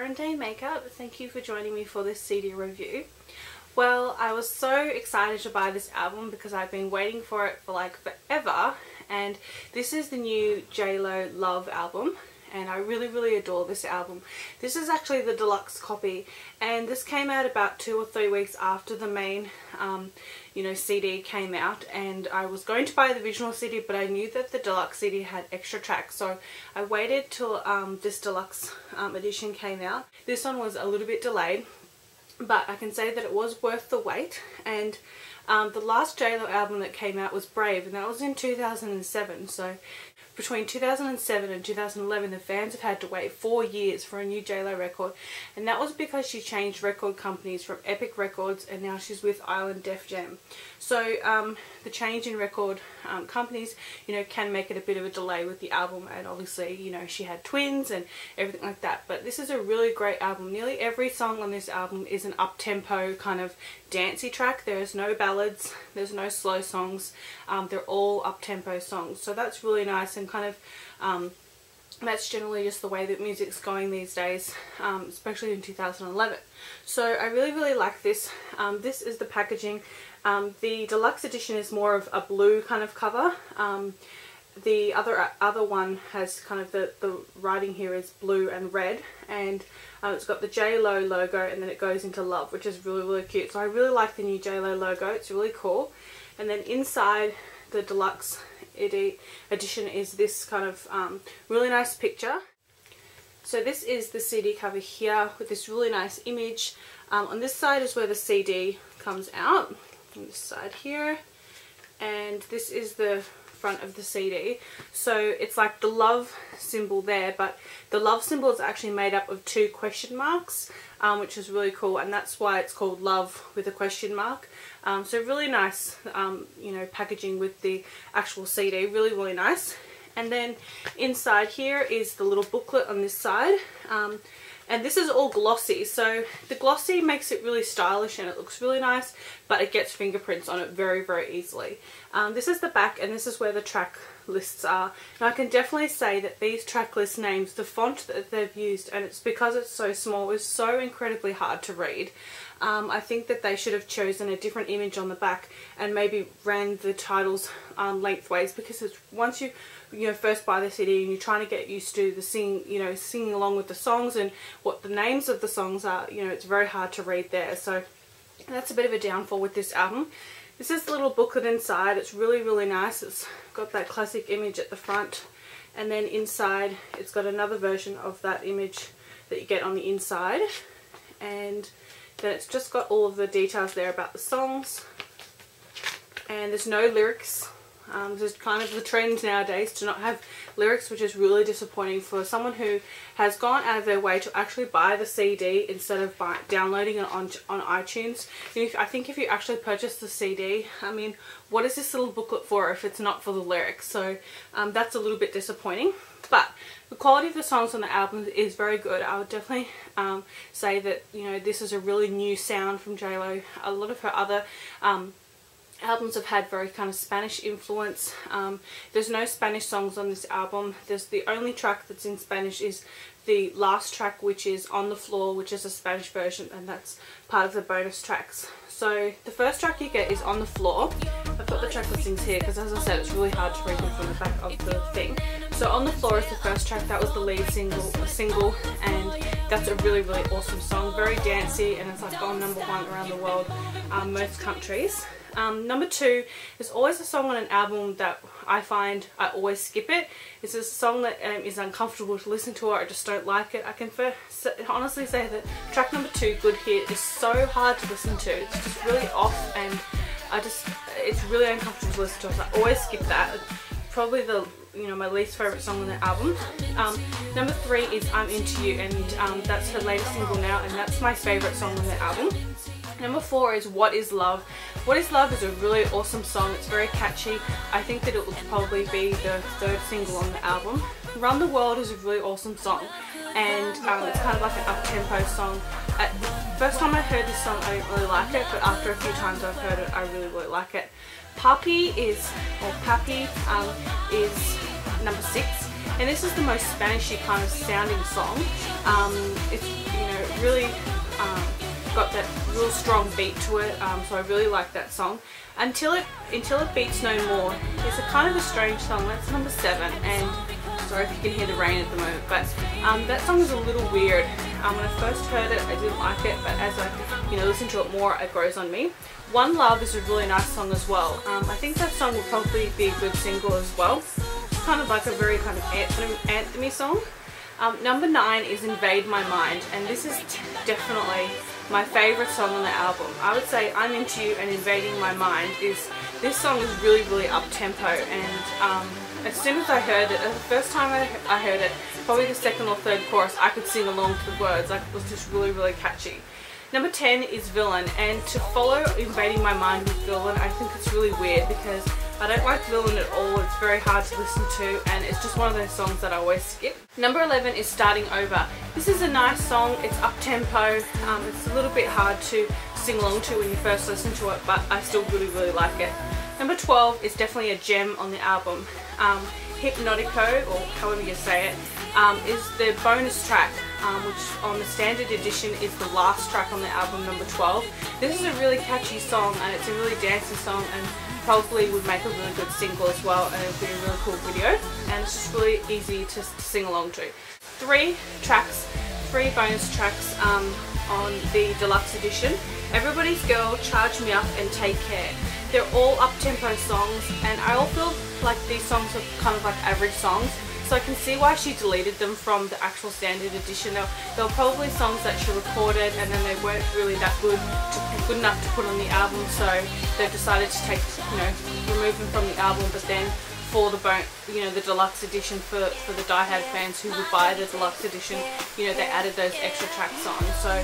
Quarantine Makeup. Thank you for joining me for this CD review. Well, I was so excited to buy this album because I've been waiting for it for like forever, and this is the new JLO Love album, and I really adore this album. This is actually the deluxe copy, and this came out about 2 or 3 weeks after the main CD came out, and I was going to buy the original CD, but I knew that the deluxe CD had extra tracks, so I waited till this deluxe edition came out. This one was a little bit delayed, but I can say that it was worth the wait. And the last JLO album that came out was Brave, and that was in 2007, so between 2007 and 2011 the fans have had to wait 4 years for a new JLO record, and that was because she changed record companies from Epic Records and now she's with Island Def Jam. So the change in record companies, can make it a bit of a delay with the album, and obviously, she had twins and everything like that. But this is a really great album. Nearly every song on this album is an up-tempo kind of dancey track. There's no ballads, there's no slow songs, they're all up-tempo songs. So that's really nice, and kind of that's generally just the way that music's going these days, especially in 2011. So I really like this. This is the packaging. The deluxe edition is more of a blue kind of cover. The other one has kind of the writing here is blue and red, and it's got the JLO logo, and then it goes into love, which is really cute. So I really like the new JLO logo. It's really cool. And then inside the deluxe edition is this kind of really nice picture. So this is the CD cover here with this really nice image. On this side is where the CD comes out, on this side here, and this is the front of the CD. So it's like the love symbol there, but the love symbol is actually made up of 2 question marks, which is really cool, and that's why it's called Love with a question mark. So really nice, packaging with the actual CD, really nice. And then inside here is the little booklet on this side, and this is all glossy. So the glossy makes it really stylish and it looks really nice, but it gets fingerprints on it very easily. This is the back, and this is where the track lists are. And I can definitely say that these track list names, the font that they've used, and it's because it's so small, is so incredibly hard to read. I think that they should have chosen a different image on the back and maybe ran the titles lengthways, because it's once you first buy the CD and you're trying to get used to the singing along with the songs and what the names of the songs are, it's very hard to read there. So that's a bit of a downfall with this album. This is the little booklet inside. It's really nice. It's got that classic image at the front, and then inside it's got another version of that image that you get on the inside, and then it's just got all of the details there about the songs, and there's no lyrics. This is kind of the trend nowadays to not have lyrics, which is really disappointing for someone who has gone out of their way to actually buy the CD instead of downloading it on iTunes. I think if you actually purchase the CD, I mean, what is this little booklet for if it's not for the lyrics? So that's a little bit disappointing. But the quality of the songs on the album is very good. I would definitely say that this is a really new sound from JLO. A lot of her other albums have had very kind of Spanish influence. There's no Spanish songs on this album. The only track that's in Spanish is the last track, which is On the Floor, which is a Spanish version, and that's part of the bonus tracks. So the first track you get is On the Floor. I've got the track listings here because, as I said, it's really hard to read them from the back of the thing. So On the Floor is the first track. That was the lead single, and that's a really awesome song. Very dancey, and it's like gone #1 around the world, most countries. Number 2 is always a song on an album that I find I always skip it. It's a song that is uncomfortable to listen to, or I just don't like it. I can honestly say that track number 2, Good Hit, is so hard to listen to. It's just really off, and it's really uncomfortable to listen to, so I always skip that. It's probably my least favourite song on the album. Number 3 is I'm Into You, and that's her latest single now, and that's my favourite song on the album. Number 4 is What Is Love. What Is Love is a really awesome song. It's very catchy. I think that it will probably be the 3rd single on the album. Run the World is a really awesome song, and it's kind of like an up-tempo song. First time I heard this song I didn't really like it, but after a few times I've heard it I really like it. Papi is number 6. and this is the most Spanishy kind of sounding song. It's, you know, really got that real strong beat to it, so I really like that song. Until it Beats No More. It's a kind of a strange song. That's number 7, and sorry if you can hear the rain at the moment, but that song is a little weird. When I first heard it, I didn't like it, but as I listen to it more, it grows on me. One Love is a really nice song as well. I think that song will probably be a good single as well. It's kind of like a very kind of anthem-y song. Number 9 is Invade My Mind, and this is definitely my favourite song on the album. I would say I'm Into You and Invading My Mind this song is really, really up-tempo, and as soon as I heard it, the first time I heard it, probably the second or third chorus, I could sing along to the words. Like, it was just really, really catchy. Number 10 is Villain, and to follow Invading My Mind with Villain, I think it's really weird because I don't like Villain at all. It's very hard to listen to, and it's just one of those songs that I always skip. Number 11 is Starting Over. This is a nice song. It's up-tempo. It's a little bit hard to sing along to when you first listen to it, but I still really, really like it. Number 12 is definitely a gem on the album. Hypnotico, or however you say it, is the bonus track, which on the standard edition is the last track on the album, number 12. This is a really catchy song, and it's a really dancey song, and probably would make a really good single as well, and it would be a really cool video, and it's just really easy to sing along to. 3 bonus tracks on the deluxe edition. Everybody's Girl, Charge Me Up, and Take Care. They're all up-tempo songs, and I all feel like these songs are kind of like average songs, so I can see why she deleted them from the actual standard edition. They were probably songs that she recorded, and then they weren't really that good enough to put on the album, so they've decided to remove them from the album, but then for the deluxe edition, for the diehard fans who would buy the deluxe edition, they added those extra tracks on. So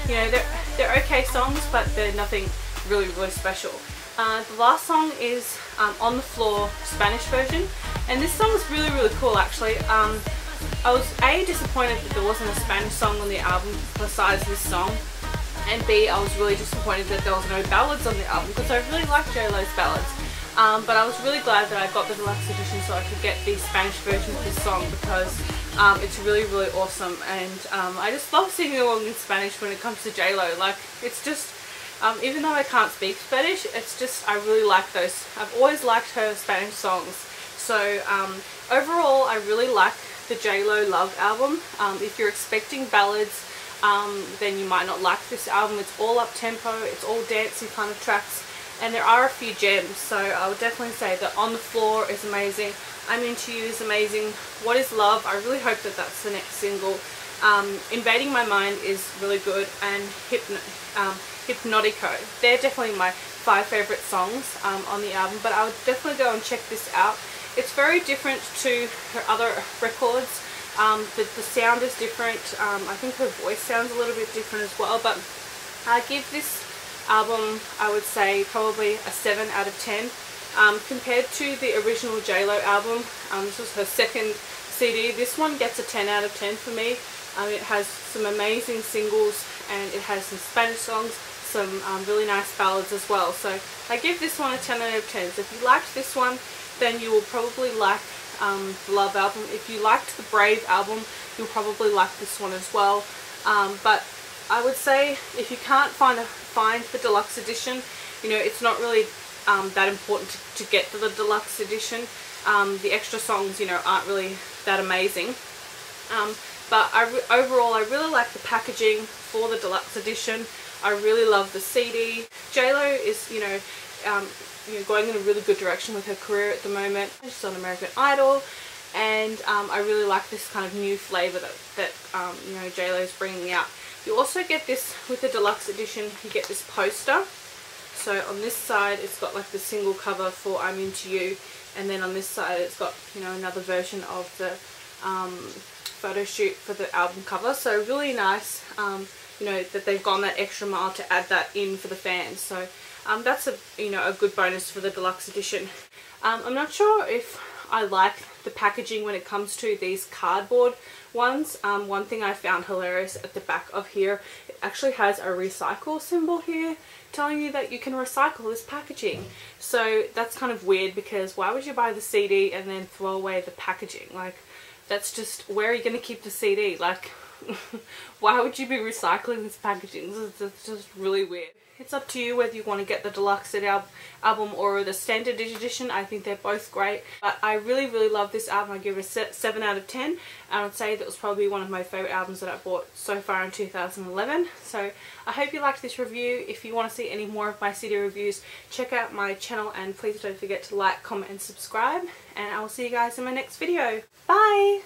they're okay songs, but they're nothing really, really special. The last song is On the Floor, Spanish version, and this song is really, really cool actually. I was A, disappointed that there wasn't a Spanish song on the album besides this song, and B, I was really disappointed that there was no ballads on the album, because I really like JLO's ballads. But I was really glad that I got the deluxe edition so I could get the Spanish version of this song, because it's really, really awesome, and I just love singing along in Spanish when it comes to JLO. Like, it's just, even though I can't speak Spanish, it's just, I really like those. I've always liked her Spanish songs. So overall, I really like the JLO Love album. If you're expecting ballads, then you might not like this album. It's all up-tempo, it's all dancey kind of tracks, and there are a few gems, so I would definitely say that On the Floor is amazing, I'm Into You is amazing, What Is Love, I really hope that that's the next single. Invading My Mind is really good, and Hypnotico. They're definitely my 5 favourite songs on the album, but I would definitely go and check this out. It's very different to her other records. The sound is different. I think her voice sounds a little bit different as well, but I give this album, I would say, probably a 7 out of 10. Compared to the original JLO album, this was her second CD, this one gets a 10 out of 10 for me. It has some amazing singles, and it has some Spanish songs, some really nice ballads as well. So I give this one a 10 out of 10. So if you liked this one, then you will probably like the Love album. If you liked the Brave album, you'll probably like this one as well. But I would say if you can't find the deluxe edition, it's not really that important to get to the deluxe edition. The extra songs, aren't really that amazing. But overall, I really like the packaging for the deluxe edition. I really love the CD. JLO is, going in a really good direction with her career at the moment. She's on American Idol, and I really like this kind of new flavour that JLO is bringing out. You also get this with the deluxe edition. You get this poster. So on this side, it's got like the single cover for I'm Into You, and then on this side, it's got another version of the photo shoot for the album cover. So really nice, that they've gone that extra mile to add that in for the fans. So that's a good bonus for the deluxe edition. I'm not sure if I like the packaging when it comes to these cardboard ones. One thing I found hilarious at the back of here, it actually has a recycle symbol here. telling you that you can recycle this packaging. So that's kind of weird, because why would you buy the CD and then throw away the packaging? Like, that's just, where are you going to keep the CD? Like, why would you be recycling this packaging? This is just really weird. It's up to you whether you want to get the deluxe CD album or the standard edition. I think they're both great, but I really love this album. I give it a 7 out of 10, and I would say that was probably one of my favourite albums that I bought so far in 2011. So I hope you liked this review. If you want to see any more of my CD reviews, check out my channel, and please don't forget to like, comment and subscribe, and I will see you guys in my next video. Bye!